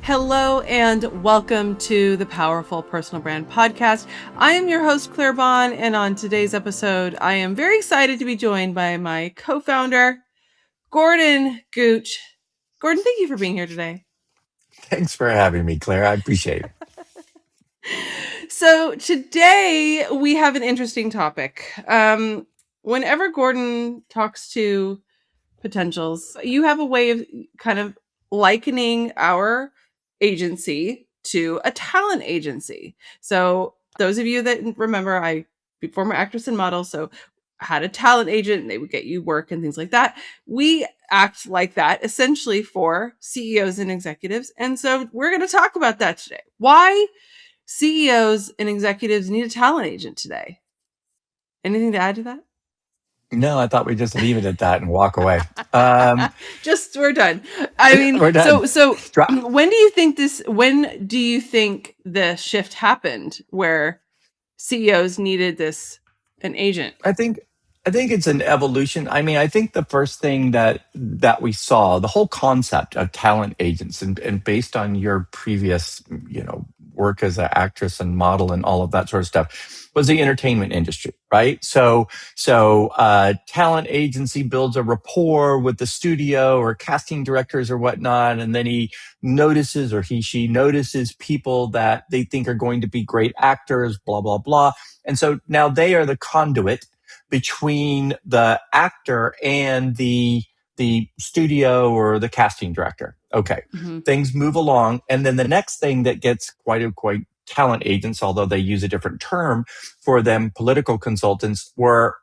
Hello and welcome to the Powerful Personal Brand Podcast. I am your host, Claire Bahn, and on today's episode, I am very excited to be joined by my co-founder, Gordon Gooch. Gordon, thank you for being here today. Thanks for having me, Claire. I appreciate it. So today we have an interesting topic. Whenever Gordon talks to potentials, you have a way of kind of likening our agency to a talent agency. So those of you that remember, I former actress and model, so had a talent agent and they would get you work and things like that. We act like that essentially for CEOs and executives. And so we're going to talk about that today. Why CEOs and executives need a talent agent today. Anything to add to that? No, I thought we'd just leave it at that and walk away. Just we're done. I mean, We're done. so when do you think the shift happened where CEOs needed an agent? I think it's an evolution. I mean, I think the first thing that we saw, the whole concept of talent agents, and based on your previous, work as an actress and model and all of that sort of stuff, was the entertainment industry, right? So talent agency builds a rapport with the studio or casting directors or whatnot, and then she notices people that they think are going to be great actors, blah, blah, blah. And so now they are the conduit between the actor and the studio or the casting director. Okay. Mm-hmm. Things move along. And then the next thing that gets quite talent agents, although they use a different term for them, political consultants, were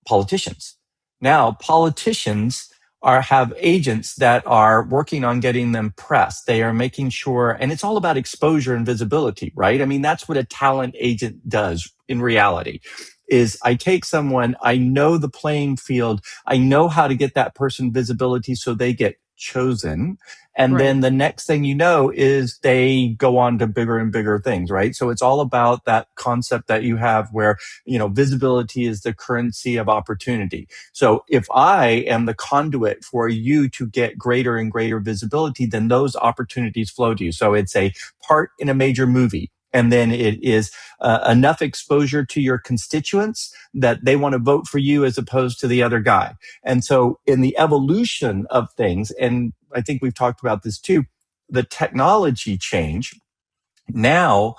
politicians. Now, politicians have agents that are working on getting them press. They are making sure, and it's all about exposure and visibility, right? I mean, that's what a talent agent does in reality. Is I take someone, I know the playing field, I know how to get that person visibility so they get chosen. And right. Then the next thing you know is they go on to bigger and bigger things, right? So it's all about that concept that you have where, visibility is the currency of opportunity. So if I am the conduit for you to get greater and greater visibility, then those opportunities flow to you. So it's a part in a major movie. And then it is enough exposure to your constituents that they want to vote for you as opposed to the other guy. And so in the evolution of things, and I think we've talked about this too, the technology change, now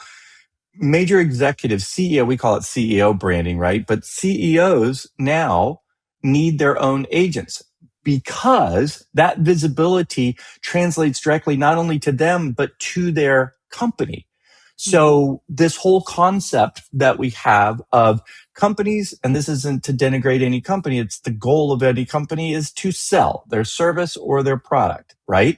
major executives, CEO, we call it CEO branding, right? But CEOs now need their own agents because that visibility translates directly not only to them, but to their company. So this whole concept that we have of companies, and this isn't to denigrate any company, it's the goal of any company is to sell their service or their product, right?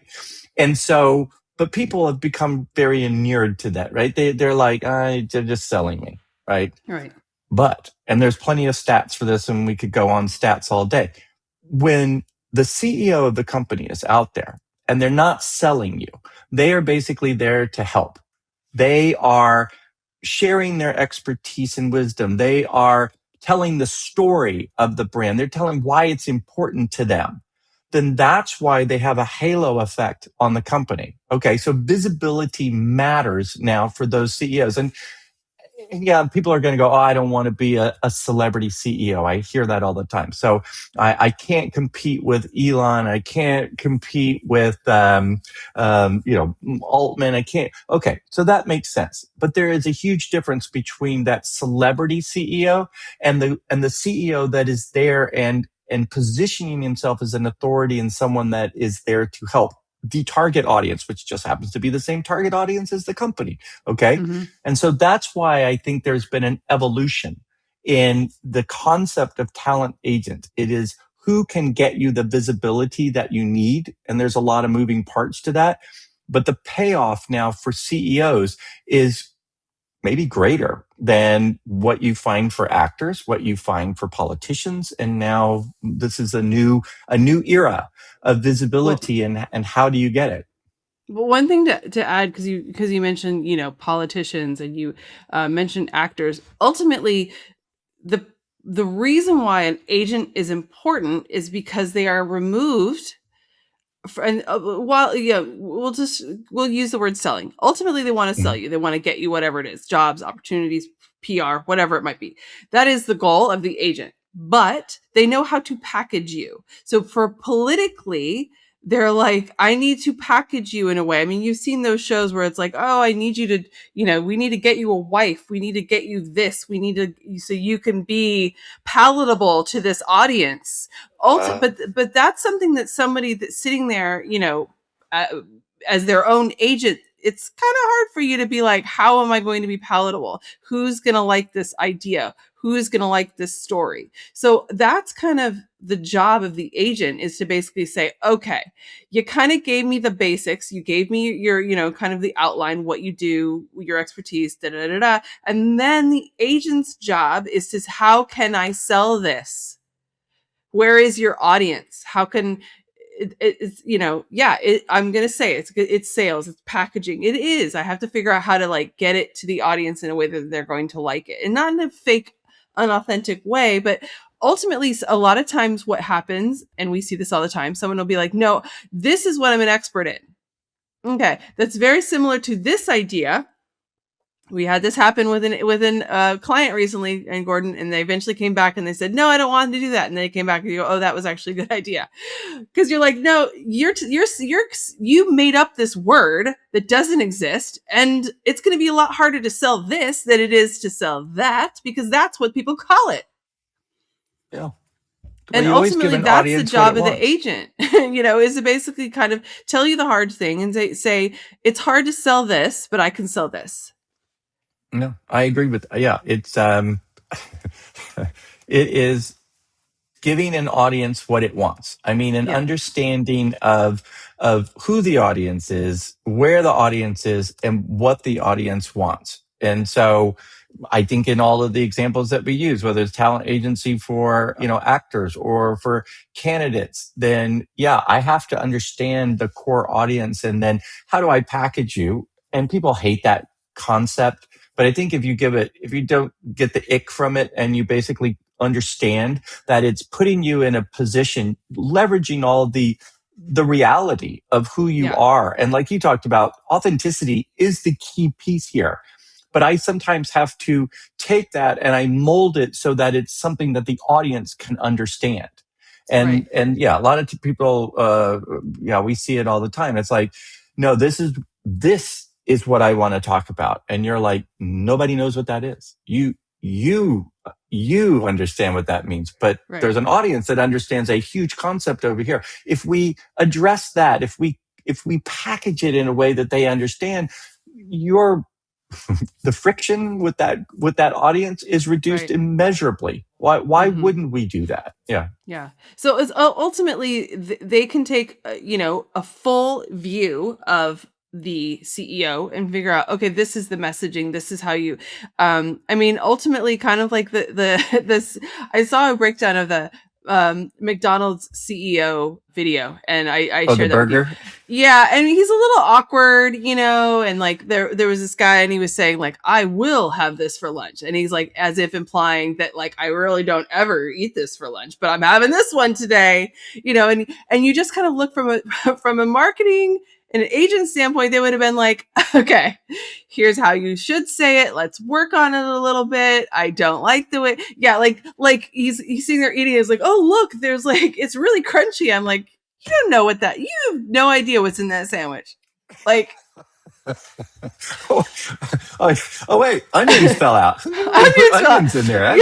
And so, but people have become very inured to that, right? They're like, they're just selling me, right? Right. But, and there's plenty of stats for this, and we could go on stats all day. When the CEO of the company is out there and they're not selling you, they are basically there to help. They are sharing their expertise and wisdom. They are telling the story of the brand. They're telling why it's important to them. Then that's why they have a halo effect on the company. Okay, so visibility matters now for those CEOs. And yeah, people are going to go, I don't want to be a celebrity CEO. I hear that all the time. So I can't compete with Elon. I can't compete with, Altman. I can't. Okay. So that makes sense. But there is a huge difference between that celebrity CEO and the CEO that is there and positioning himself as an authority and someone that is there to help the target audience, which just happens to be the same target audience as the company. Okay. Mm-hmm. And so that's why I think there's been an evolution in the concept of talent agent. It is who can get you the visibility that you need. And there's a lot of moving parts to that. But the payoff now for CEOs is maybe greater than what you find for actors, what you find for politicians. And now this is a new era of visibility. Well, and how do you get it? Well, one thing to add, because you mentioned, politicians and you mentioned actors, ultimately the reason why an agent is important is because they are removed and while we'll use the word selling. Ultimately, they want to sell Mhm. you. They want to get you whatever it is, jobs, opportunities, PR, whatever it might be. That is the goal of the agent. But they know how to package you. So for politically, they're like, I need to package you in a way. I mean, you've seen those shows where it's like, oh, I need you to, we need to get you a wife. We need to get you this. We need to, so you can be palatable to this audience. But that's something that somebody that's sitting there, uh, as their own agent, it's kind of hard for you to be like, how am I going to be palatable? Who's going to like this idea? Who's going to like this story? So that's kind of the job of the agent, is to basically say, okay, you kind of gave me the basics. You gave me your, kind of the outline, what you do, your expertise, da da da da. And then the agent's job is to, how can I sell this? Where is your audience? How can it's, I'm gonna say it's sales, it's packaging. It is. I have to figure out how to like get it to the audience in a way that they're going to like it, and not in a fake, unauthentic way. But ultimately, a lot of times, what happens, and we see this all the time, someone will be like, "No, this is what I'm an expert in." Okay, that's very similar to this idea. We had this happen with an client recently, and Gordon, and they eventually came back and they said, "No, I don't want to do that." And they came back and you go, "Oh, that was actually a good idea," because you're like, "No, you made up this word that doesn't exist, and it's going to be a lot harder to sell this than it is to sell that, because that's what people call it." Yeah. Well, And you always give ultimately, an that's the audience what job it of the wants. agent, is to basically kind of tell you the hard thing and say, it's hard to sell this, but I can sell this. No, I agree with, yeah, it's it is giving an audience what it wants. I mean, an Yeah, understanding of who the audience is, where the audience is, and what the audience wants. And so I think in all of the examples that we use, whether it's talent agency for, actors or for candidates, then yeah, I have to understand the core audience, and then how do I package you? And people hate that concept. But I think if you don't get the ick from it, and you basically understand that it's putting you in a position, leveraging all the reality of who you yeah, are. And like you talked about, authenticity is the key piece here. But I sometimes have to take that and I mold it so that it's something that the audience can understand. right, And yeah, a lot of people, yeah, we see it all the time. It's like, no, this is what I want to talk about. And you're like, nobody knows what that is. You you understand what that means, but there's right. an audience that understands a huge concept over here. If we address that, if we package it in a way that they understand, your the friction with that audience is reduced Right. immeasurably. Why Mm-hmm. wouldn't we do that? Yeah. Yeah. So it's ultimately they can take a full view of the CEO and figure out, okay, this is the messaging, this is how you I mean, ultimately, kind of like the this, I saw a breakdown of the McDonald's CEO video, and I Oh, the shared that with you. burger. Yeah, and he's a little awkward, and like there was this guy, and he was saying like, I will have this for lunch, and he's like, as if implying that like, I really don't ever eat this for lunch, but I'm having this one today, and you just kind of look from a from a marketing and an agent standpoint, they would have been like, okay, here's how you should say it. Let's work on it a little bit. I don't like the way, yeah, like he's sitting there eating. It's like, oh look, there's like, it's really crunchy. I'm like, you don't know what that. You have no idea what's in that sandwich. Like, oh, oh, wait, onions fell out. Who knew they put onions fell. onions in there?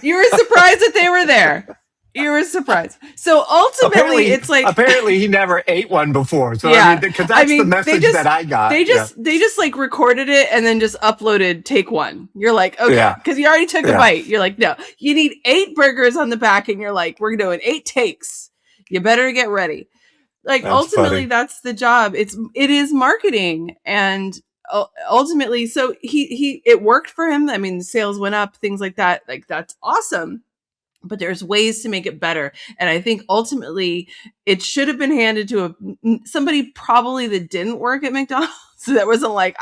You were surprised that they were there. You were surprised. So ultimately, apparently it's like, apparently he never ate one before. So I mean, yeah. because I that's the mean, message that I got. Yeah. they just like recorded it and then just uploaded take one. You're like, okay, Yeah. because you already took a Yeah. bite. You're like, no, you need 8 burgers on the back, and you're like, we're doing 8 takes. You better get ready. Like That's ultimately, funny. that's the job. It is marketing, and ultimately, so he it worked for him. I mean, sales went up, things like that. Like that's awesome, but there's ways to make it better. And I think ultimately it should have been handed to somebody probably that didn't work at McDonald's. So that wasn't like,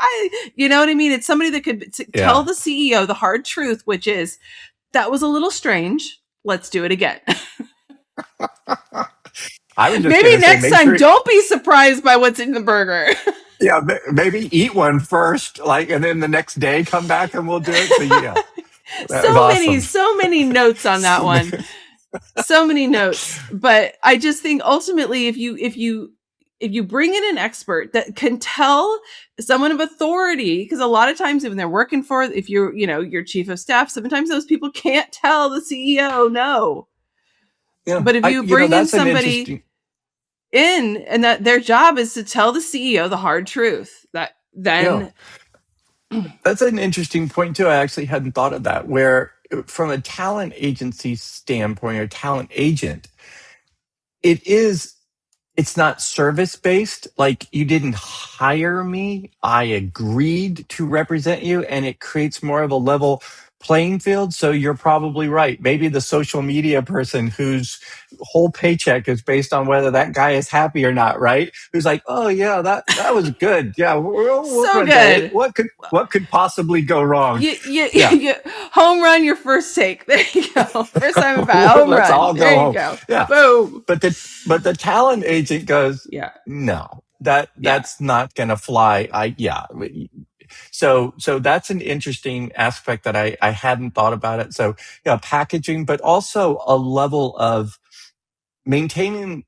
you know what I mean? It's somebody that could tell Yeah. the CEO the hard truth, which is, that was a little strange. Let's do it again. I was just Maybe gonna say, next make time, sure, don't be surprised by what's in the burger. yeah, maybe eat one first, like, and then the next day come back and we'll do it. So yeah, that was awesome. So many notes on that one. So many notes, but I just think ultimately, if you bring in an expert that can tell someone of authority, because a lot of times when they're working for, if you're, your chief of staff, sometimes those people can't tell the CEO no. Yeah, But if you bring in that's an somebody interesting. in and that their job is to tell the CEO the hard truth, that Yeah, then that's an interesting point too. I actually hadn't thought of that. Where from a talent agency standpoint or talent agent, it is it's not service based. Like you didn't hire me. I agreed to represent you, and it creates more of a level playing field. So you're probably right. Maybe the social media person whose whole paycheck is based on whether that guy is happy or not, right? Who's like, oh yeah, that was good. Yeah, we'll so run that. good. What could possibly go wrong? Yeah. You home run your first take. There you go. First time at bat, home Let's run. all There go you home. go. Yeah. Boom. But the talent agent goes, Yeah. no, Yeah. that's not going to fly. Yeah. So that's an interesting aspect that I hadn't thought about it. So yeah, packaging, but also a level of maintaining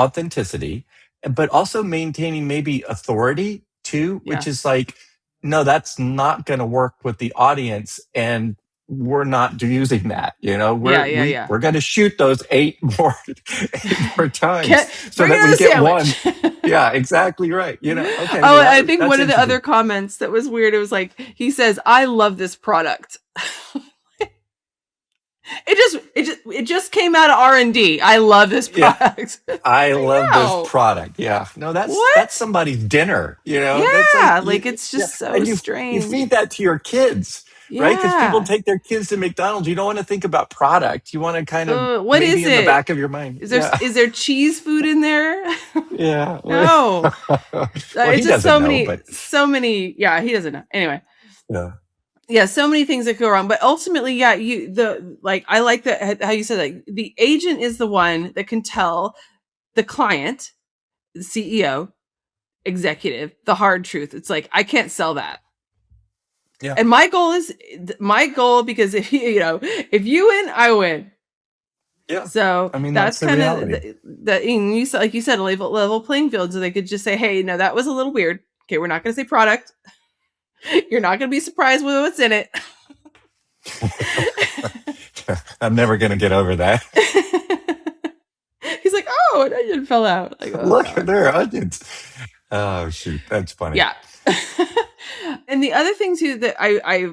authenticity, but also maintaining maybe authority too, which is Yes. like, no, that's not going to work with the audience, and we're not using that. Yeah. We're Yeah. Yeah. we're going to shoot those eight more times so Bring that we another get one. sandwich. Yeah, exactly right. Okay, Oh, well I think that's one of the other interesting. comments that was weird, it was like, he says, I love this product. It just came out of R&D. I love this Yeah, product. I Like, love this no. product. Yeah. No, that's What? somebody's dinner. That's like Yeah, like it's yeah, just so and you strange. feed that to your kids, right? Because people Yeah. take their kids to McDonald's. You don't want to think about product. You want to kind of What is maybe in the it? back of your mind. Is there Yeah. is there cheese food in there? Yeah. No. Well, It's he just doesn't so know, many, but so many. Yeah, he doesn't know. Anyway, yeah. yeah, so many things that go wrong. But ultimately, yeah, I like that how you said that the agent is the one that can tell the client, the CEO, executive, the hard truth. It's like I can't sell that. Yeah. And my goal because if you win, I win. Yeah. So I mean, that's that's the kind of reality. you said, like you said, a level playing field, so they could just say, "Hey, no, that was a little weird. Okay, we're not going to say product. You're not going to be surprised with what's in it." I'm never going to get over that. He's like, "Oh, an onion fell out." Like, oh Look, god, there are onions. Oh, shoot. That's funny. yeah. And the other thing too that I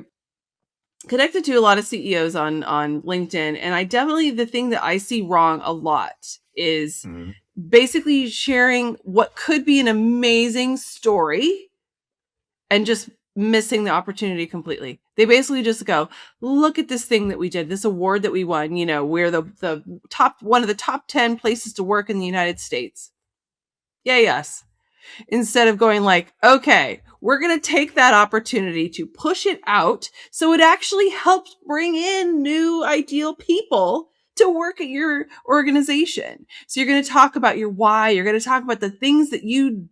connected to a lot of CEOs on LinkedIn, and I definitely the thing that I see wrong a lot is Mhm. basically sharing what could be an amazing story and just missing the opportunity completely. They basically just go, look at this thing that we did, this award that we won. We're the top one of the top 10 places to work in the United States. Yay, yes. Instead of going like, okay, we're going to take that opportunity to push it out so it actually helps bring in new ideal people to work at your organization. So you're going to talk about your why, you're going to talk about the things that you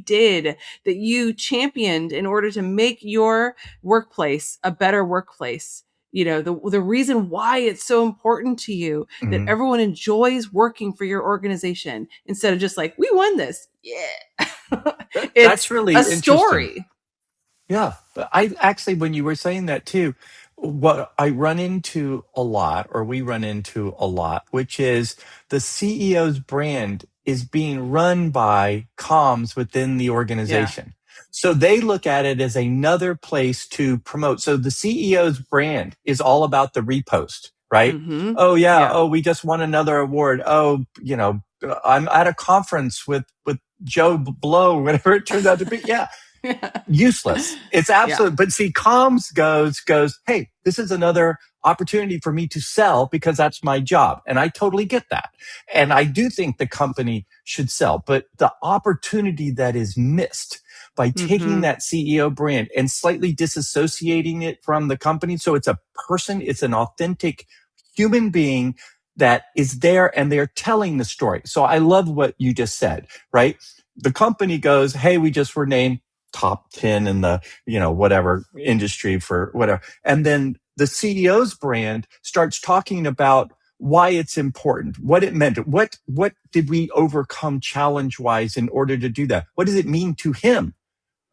did, that you championed in order to make your workplace a better workplace. The reason why it's so important to you that Mhm. everyone enjoys working for your organization instead of just like, we won this. Yeah. That's It's really a interesting. story. Yeah, but I actually, when you were saying that too, what I run into a lot, or we run into a lot, which is the CEO's brand is being run by comms within the Yeah. organization. So they look at it as another place to promote. So the CEO's brand is all about the repost, right? Mm-hmm. Oh yeah, Yeah. oh we just won another award. Oh, I'm at a conference with Joe Blow, whatever it turns out to be. Yeah, Yeah. useless. It's Yeah. absolute. But see, comms goes, hey, this is another opportunity for me to sell because that's my job. And I totally get that. And I do think the company should sell, but the opportunity that is missed by taking Mm-hmm. that CEO brand and slightly disassociating it from the company. So it's a person, it's an authentic human being that is there and they're telling the story. So I love what you just said, right? The company goes, hey, we just were named top 10 in the, whatever industry for whatever. And then the CEO's brand starts talking about why it's important, what it meant, what did we overcome challenge wise in order to do that? What does it mean to him,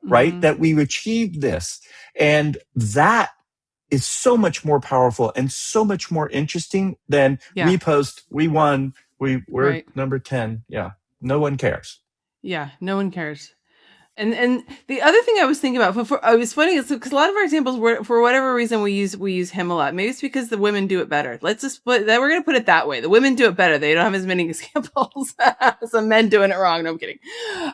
right? Mm-hmm. That we've achieved this. And that is so much more powerful and so much more interesting than Yeah. repost, we won, we're Right. number 10. Yeah. No one cares. Yeah. No one cares. And the other thing I was thinking about, it was funny, is because a lot of our examples were, for whatever reason, we use him a lot. Maybe it's because the women do it better. Let's just put that, we're going to put it that way. The women do it better. They don't have as many examples as the men doing it wrong. No, I'm kidding.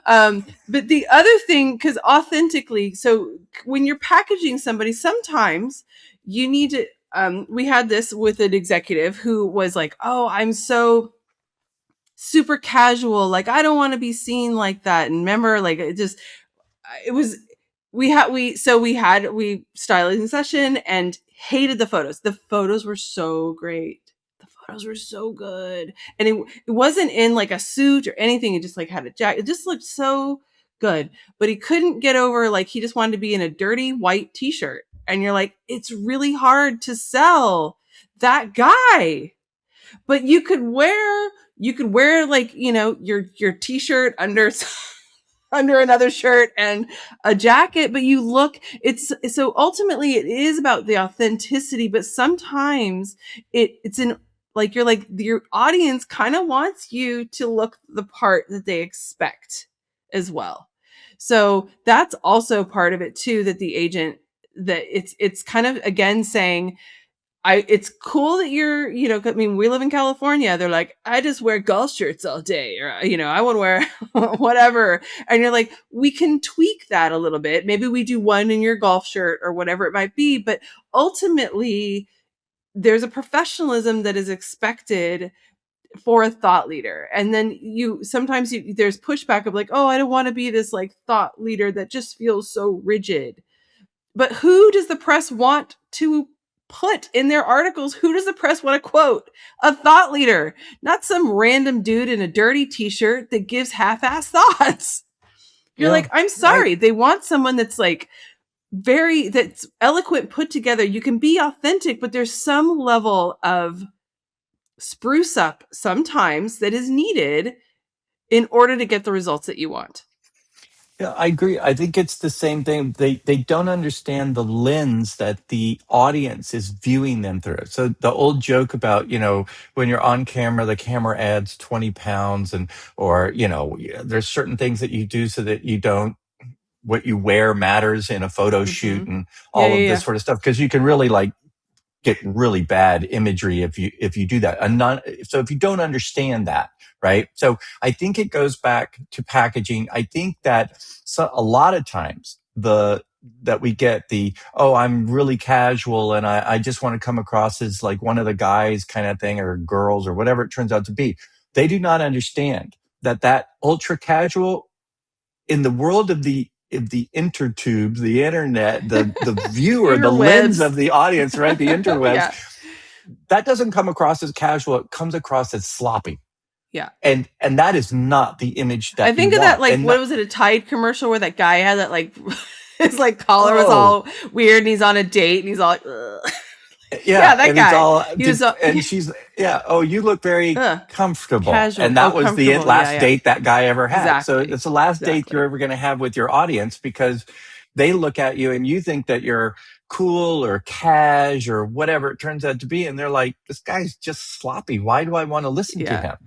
But the other thing, because authentically, so when you're packaging somebody, sometimes you need to. We had this with an executive who was like, "Oh, I'm so super casual. Like, I don't want to be seen like that." And remember, like, it was we styling session and hated the photos. The photos were so great. The photos were so good. And it wasn't in like a suit or anything. It just like had a jacket. It just looked so good. But he couldn't get over, like, he just wanted to be in a dirty white t-shirt. And you're like, it's really hard to sell that guy. But you could wear like, your t-shirt under under another shirt and a jacket, but you look, it's so ultimately it is about the authenticity, but sometimes it's in, like, you're like, your audience kind of wants you to look the part that they expect as well. So that's also part of it too, that the agent, that it's kind of, again, saying, it's cool that you're, I mean, we live in California. They're like, I just wear golf shirts all day, or, I want to wear whatever. And you're like, we can tweak that a little bit. Maybe we do one in your golf shirt or whatever it might be. But ultimately, there's a professionalism that is expected for a thought leader. And then sometimes there's pushback of like, oh, I don't want to be this like thought leader that just feels so rigid. But who does the press want to put in their articles? Who does the press want to quote? A thought leader, not some random dude in a dirty t-shirt that gives half-assed thoughts. You're Yeah. like, I'm sorry. They want someone that's like that's eloquent, put together. You can be authentic, but there's some level of spruce up sometimes that is needed in order to get the results that you want. Yeah, I agree. I think it's the same thing. They don't understand the lens that the audience is viewing them through. So the old joke about, when you're on camera, the camera adds 20 pounds or, there's certain things that you do so that you don't, what you wear matters in a photo shoot Mm-hmm. and Yeah, all yeah, of this yeah. sort of stuff. Because you can really like get really bad imagery if you do that. So if you don't understand that, right? So I think it goes back to packaging. I think that a lot of times that we get oh, I'm really casual and I just want to come across as like one of the guys kind of thing, or girls, or whatever it turns out to be. They do not understand that ultra casual, in the world of the intertubes, the internet, the viewer, the lens Interwebs. of the audience, right? The interwebs, Yeah. that doesn't come across as casual. It comes across as sloppy. Yeah. And that is not the image I that you think of that, want. like, And what was it, a Tide commercial where that guy had that, like, his, like, collar was oh, all weird and he's on a date and he's all like, ugh. Yeah, yeah, that and it's guy. all, He was, and she's, yeah, oh, you look very ugh, comfortable. casual. And Oh, that was the comfortable. Yeah, last yeah. date that guy ever had. So Exactly. it's the last date you're Exactly. ever going to have with your audience, because they look at you and you think that you're cool or cash or whatever it turns out to be. And they're like, this guy's just sloppy. Why do I want to listen to Yeah. him?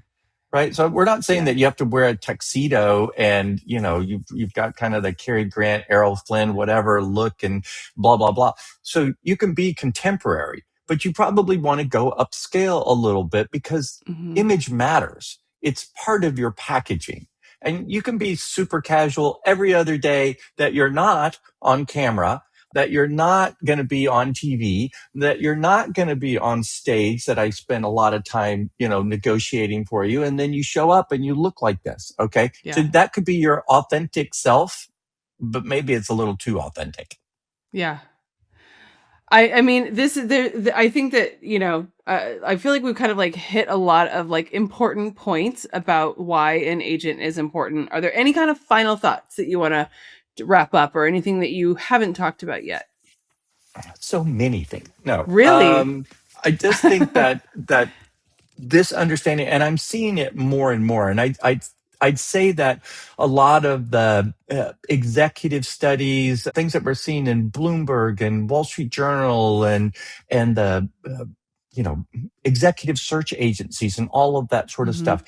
Right. So we're not saying Yeah. that you have to wear a tuxedo and, you've got kind of the Cary Grant, Errol Flynn, whatever look and blah, blah, blah. So you can be contemporary, but you probably want to go upscale a little bit, because Mm-hmm. image matters. It's part of your packaging. And you can be super casual every other day that you're not on camera, that you're not going to be on TV, that you're not going to be on stage, that I spend a lot of time, negotiating for you. And then you show up and you look like this. Okay. So Yeah. that could be your authentic self, but maybe it's a little too authentic. Yeah. I mean, this is there. I think that, I feel like we've kind of like hit a lot of like important points about why an agent is important. Are there any kind of final thoughts that you want to wrap up, or anything that you haven't talked about yet? So many things. No, Really? I just think that this understanding, and I'm seeing it more and more, and I'd say that a lot of the executive studies, things that we're seeing in Bloomberg and Wall Street Journal, and the you know executive search agencies and all of that sort of Hmm. stuff,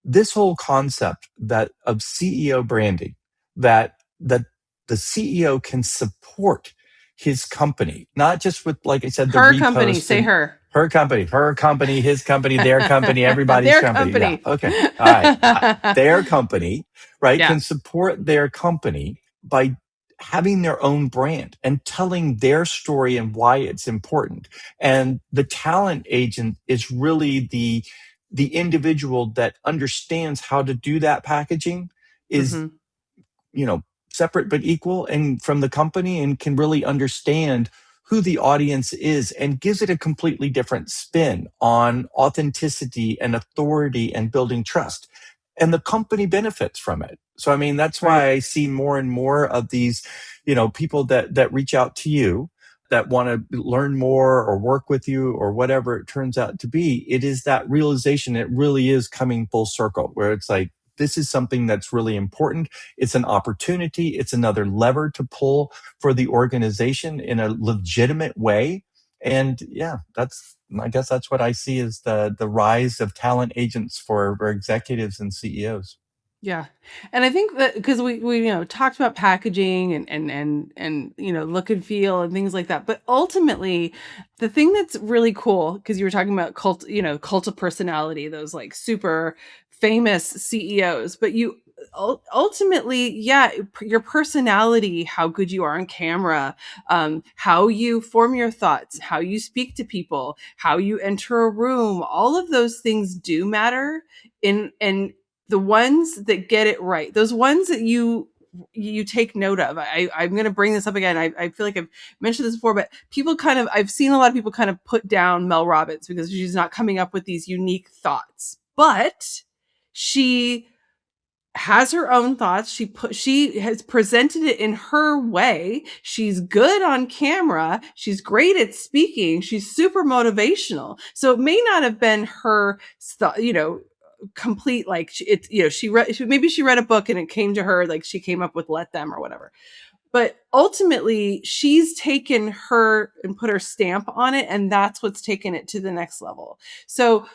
this whole concept that of CEO branding, that the CEO can support his company, not just with, like I said, the Her company. repost Say and her. her company, his company, their company, everybody's Their company. Yeah. company. Okay. All right. Their company, right, Yeah. can support their company by having their own brand and telling their story and why it's important. And the talent agent is really the individual that understands how to do that packaging, is Hmm. you know separate but equal and from the company, and can really understand who the audience is and gives it a completely different spin on authenticity and authority and building trust, and the company benefits from it. So I mean, that's Right. why I see more and more of these people that reach out to you, that want to learn more or work with you or whatever it turns out to be. It is that realization, it really is coming full circle, where it's like, this is something that's really important. It's an opportunity. It's another lever to pull for the organization in a legitimate way. And yeah, I guess that's what I see as the rise of talent agents for executives and CEOs. Yeah. And I think that because we talked about packaging and look and feel and things like that. But ultimately, the thing that's really cool, because you were talking about cult of personality, those like super famous CEOs, but you ultimately, yeah, your personality, how good you are on camera, how you form your thoughts, how you speak to people, how you enter a room, all of those things do matter in the ones that get it right, those ones that you take note of. I'm going to bring this up again. I feel like I've mentioned this before, but I've seen a lot of people kind of put down Mel Robbins because she's not coming up with these unique thoughts, but she has her own thoughts. She has presented it in her way. She's good on camera. She's great at speaking. She's super motivational. So it may not have been her, complete, like maybe she read a book and it came to her, like she came up with Let Them or whatever. But ultimately, she's taken her and put her stamp on it, and that's what's taken it to the next level. So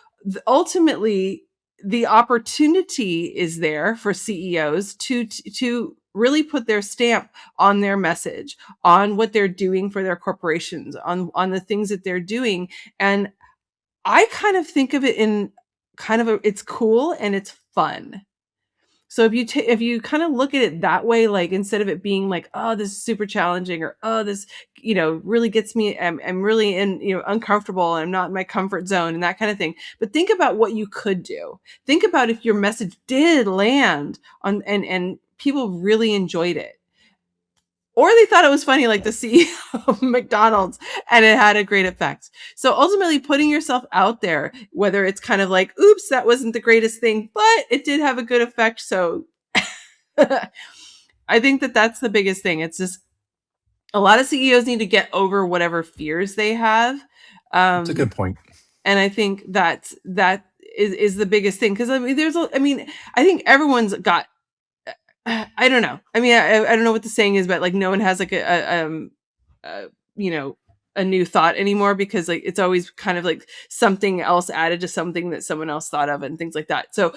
ultimately, the opportunity is there for CEOs to really put their stamp on their message, on what they're doing for their corporations, on the things that they're doing. And I kind of think of it in kind of it's cool and it's fun. So if you kind of look at it that way, like instead of it being like, oh, this is super challenging, or oh, this really gets me, I'm really in uncomfortable, and I'm not in my comfort zone and that kind of thing. But think about what you could do. Think about if your message did land on and people really enjoyed it, or they thought it was funny, like the CEO of McDonald's, and it had a great effect. So ultimately, putting yourself out there, whether it's kind of like, oops, that wasn't the greatest thing, but it did have a good effect. So I think that that's the biggest thing. It's just a lot of CEOs need to get over whatever fears they have. It's a Um, good point. and I think that is the biggest thing. Cause I mean, I think everyone's got, I don't know. I mean, I don't know what the saying is, but like no one has like uh, you know, a new thought anymore, because like it's always kind of like something else added to something that someone else thought of and things like that. So,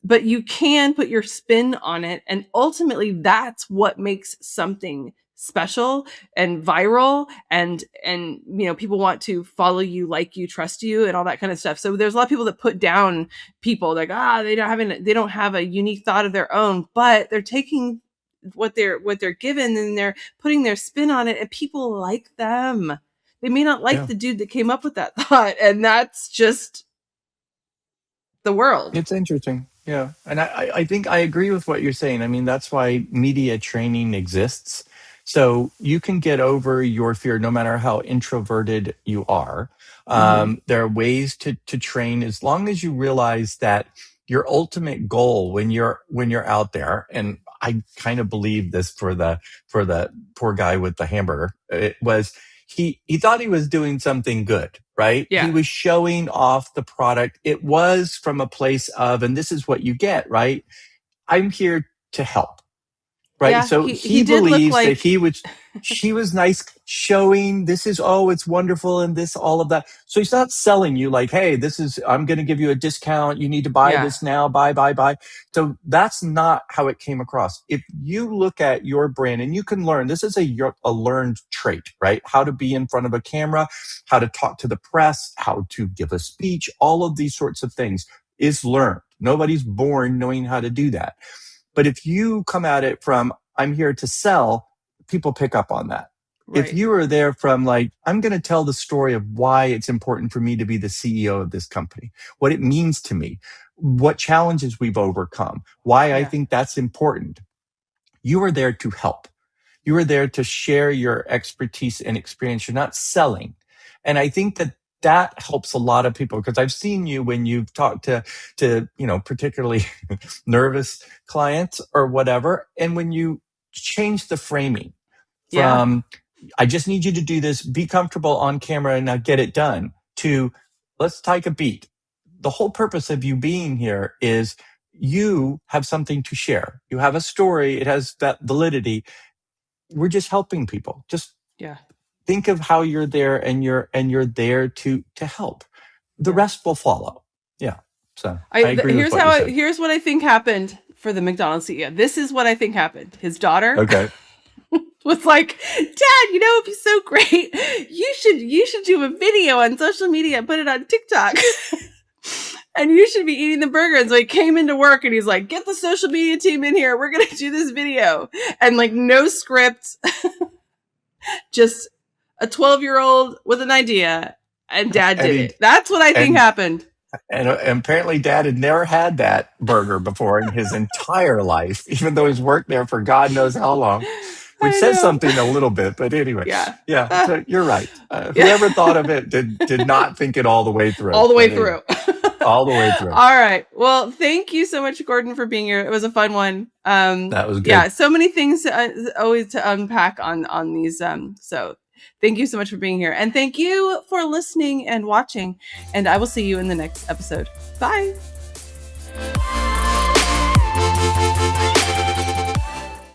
but you can put your spin on it, and ultimately that's what makes something special and viral, and people want to follow you, like you, trust you, and all that kind of stuff. So there's a lot of people that put down people like, they don't have a unique thought of their own, but they're taking what they're given, and they're putting their spin on it, and people like them. They may not like Yeah. the dude that came up with that thought, and that's just the world. It's interesting. Yeah. And I think I agree with what you're saying. I mean, that's why media training exists, So you can get over your fear no matter how introverted you are. Mm-hmm. There are ways to train as long as you realize that your ultimate goal when you're out there, and I kind of believe this for the poor guy with the hamburger. It was he thought he was doing something good, right? He Yeah. was showing off the product. It was from a place of, and this is what you get, right? I'm here to help, right? Yeah. So He he did look believes that like, she was nice showing this is, oh, it's wonderful and this, all of that. So he's not selling you like, hey, this is, I'm going to give you a discount. You need to buy yeah. this now, buy. So that's not how it came across. If you look at your brand and you can learn, this is a learned trait, right? How to be in front of a camera, how to talk to the press, how to give a speech, all of these sorts of things is learned. Nobody's born knowing how to do that. But if you come at it from, I'm here to sell, people pick up on that. If Right. you are there from like, I'm going to tell the story of why it's important for me to be the CEO of this company, what it means to me, what challenges we've overcome, why I Yeah. think that's important. You are there to help. You are there to share your expertise and experience. You're not selling. And I think that that helps a lot of people because I've seen you when you've talked to, particularly nervous clients or whatever. And when you change the framing Yeah. from, I just need you to do this, be comfortable on camera and now get it done, to let's take a beat. The whole purpose of you being here is you have something to share. You have a story. It has that validity. We're just helping people. Just Yeah. think of how you're there and you're there to help. The Yeah. rest will follow. Yeah. So I agree with Here's what you said. here's what I think happened for the McDonald's CEO. This is what I think happened. His daughter Okay. was like, "Dad, it'd be so great. You should do a video on social media and put it on TikTok." And you should be eating the burger. And so he came into work and he's like, get the social media team in here. We're going to do this video. And like, no script, just a 12-year-old with an idea. And dad And did he it. That's what I think and happened. and apparently dad had never had that burger before in his entire life, even though he's worked there for God knows how long, which I says know. something a little bit. But anyway, Yeah. yeah, so you're right. Yeah. Whoever thought of it did not think it all the way through. All the way But anyway, through. all the way through. All right. Well, thank you so much, Gordon, for being here. It was a fun one. That was Yeah, good. so many things always to unpack on these. So thank you so much for being here, and thank you for listening and watching. And I will see you in the next episode. Bye.